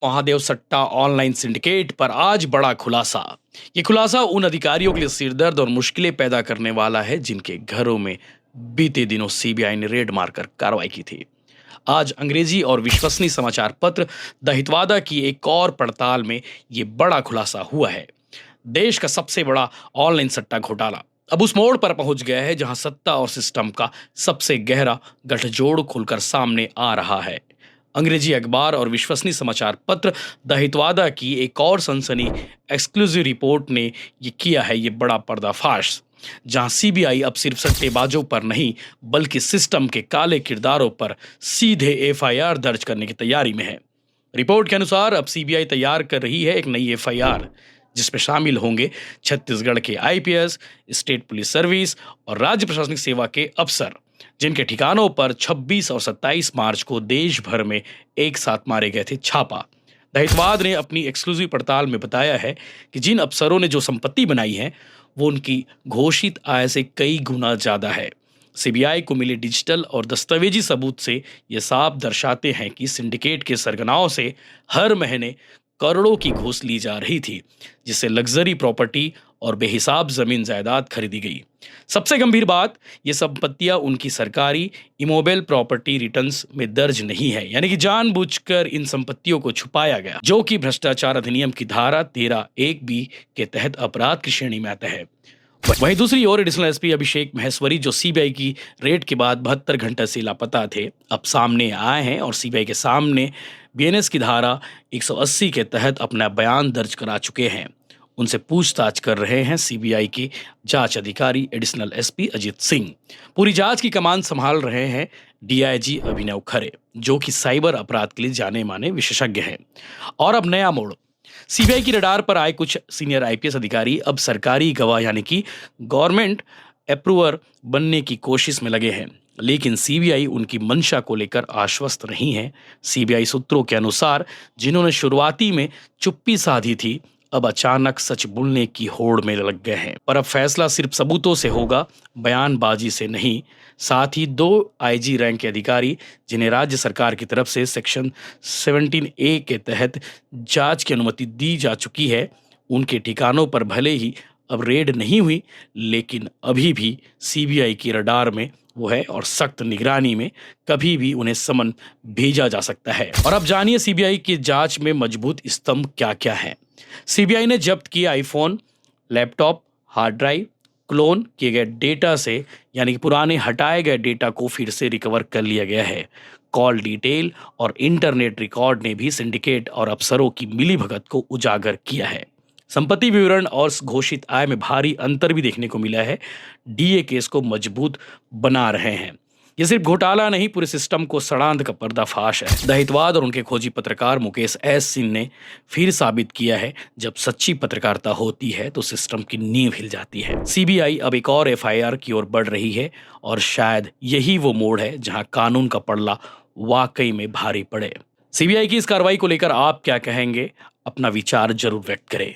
महादेव सट्टा online syndicate पर आज बड़ा खुलासा। ये खुलासा उन अधिकारियों के लिए सिरदर्द और मुश्किलें पैदा करने वाला है जिनके घरों में बीते दिनों सीबीआई ने रेड मारकर कार्रवाई की थी। आज अंग्रेजी और विश्वसनीय समाचार पत्र द हितवादा की एक और पड़ताल में ये बड़ा खुलासा हुआ है। देश का सबसे बड़ा ऑनलाइन सट्टा घोटाला अब उस मोड़ पर पहुंच गया है जहां सत्ता और सिस्टम का सबसे गहरा गठजोड़ खुलकर सामने आ रहा है। अंग्रेजी अखबार और विश्वसनीय समाचार पत्र द हितवादा की एक और सनसनी एक्सक्लूसिव रिपोर्ट ने ये किया है ये बड़ा पर्दाफाश, जहां सीबीआई अब सिर्फ सट्टेबाजों पर नहीं बल्कि सिस्टम के काले किरदारों पर सीधे एफआईआर दर्ज करने की तैयारी में है। रिपोर्ट के अनुसार अब सीबीआई तैयार कर रही है एक नई एफआईआर जिसमें शामिल होंगे छत्तीसगढ़ के आईपीएस, स्टेट पुलिस सर्विस और राज्य प्रशासनिक सेवा के अफसर, जिनके ठिकानों पर 26 और 27 मार्च को देश भर में एक साथ मारे गए थे छापा। दहितवाद ने अपनी एक्सक्लूसिव पड़ताल में बताया है कि जिन अफसरों ने जो संपत्ति बनाई है वो उनकी घोषित आय से कई गुना ज्यादा है। सीबीआई को मिले डिजिटल और दस्तावेजी सबूत से ये साफ दर्शाते हैं कि सिंडिकेट के सरगनाओं से हर महीने करोड़ों की घूस ली जा रही थी, जिससे लग्जरी प्रॉपर्टी और बेहिसाब जमीन जायदाद खरीदी गई। सबसे गंभीर बात, ये संपत्तियां उनकी सरकारी इमोबेल प्रॉपर्टी रिटर्न्स में दर्ज नहीं है, यानी कि जानबूझकर इन संपत्तियों को छुपाया गया, जो कि भ्रष्टाचार अधिनियम की धारा 13(1)(b) के तहत अपराध की श्रेणी में आता है। वहीं दूसरी ओर एडिशनल एसपी अभिषेक महेश्वरी, जो सीबीआई की रेड के बाद 72 घंटे से लापता थे, अब सामने आए हैं और सीबीआई के सामने बीएनएस की धारा 180 के तहत अपना बयान दर्ज करा चुके हैं। उनसे पूछताछ कर रहे हैं सीबीआई के जांच अधिकारी एडिशनल एसपी अजीत सिंह। पूरी जांच की कमान संभाल रहे हैं डीआईजी अभिनव खरे, जो कि साइबर अपराध के लिए जाने माने विशेषज्ञ हैं। और अब नया मोड़, सीबीआई की रडार पर आए कुछ सीनियर आईपीएस अधिकारी अब सरकारी गवाह यानी कि गवर्नमेंट अप्रूवर बनने की कोशिश में लगे हैं, लेकिन सीबीआई उनकी मंशा को लेकर आश्वस्त नहीं है। सीबीआई सूत्रों के अनुसार जिन्होंने शुरुआती में चुप्पी साधी थी, अब अचानक सच बोलने की होड़ में लग गए हैं। पर अब फैसला सिर्फ सबूतों से होगा, बयानबाजी से नहीं। साथ ही 2 आईजी रैंक के अधिकारी, जिन्हें राज्य सरकार की तरफ से सेक्शन 17A के तहत जांच की अनुमति दी जा चुकी है, उनके ठिकानों पर भले ही अब रेड नहीं हुई, लेकिन अभी भी सीबीआई की रडार में वो है और सख्त निगरानी में कभी भी उन्हें समन भेजा जा सकता है। और अब जानिए सीबीआई की जांच में मजबूत स्तंभ क्या क्या है। सीबीआई ने जब्त किए iPhone, laptop, hard drive, clone किए गए डेटा से यानी कि पुराने हटाए गए डेटा को फिर से रिकवर कर लिया गया है। कॉल डिटेल और इंटरनेट रिकॉर्ड ने भी सिंडिकेट और अफसरों की मिलीभगत को उजागर किया है। संपत्ति विवरण और घोषित आय में भारी अंतर भी देखने को मिला है। डीए केस को मजबूत बना रहे हैं। ये सिर्फ घोटाला नहीं, पूरे सिस्टम को सड़ांध का पर्दाफाश है। दहितवाद और उनके खोजी पत्रकार मुकेश एस सिंह ने फिर साबित किया है, जब सच्ची पत्रकारिता होती है तो सिस्टम की नींव हिल जाती है। सीबीआई अब एक और एफआईआर की ओर बढ़ रही है और शायद यही वो मोड़ है जहां कानून का पलड़ा वाकई में भारी पड़े। सीबीआई की इस कार्रवाई को लेकर आप क्या कहेंगे? अपना विचार जरूर व्यक्त करें।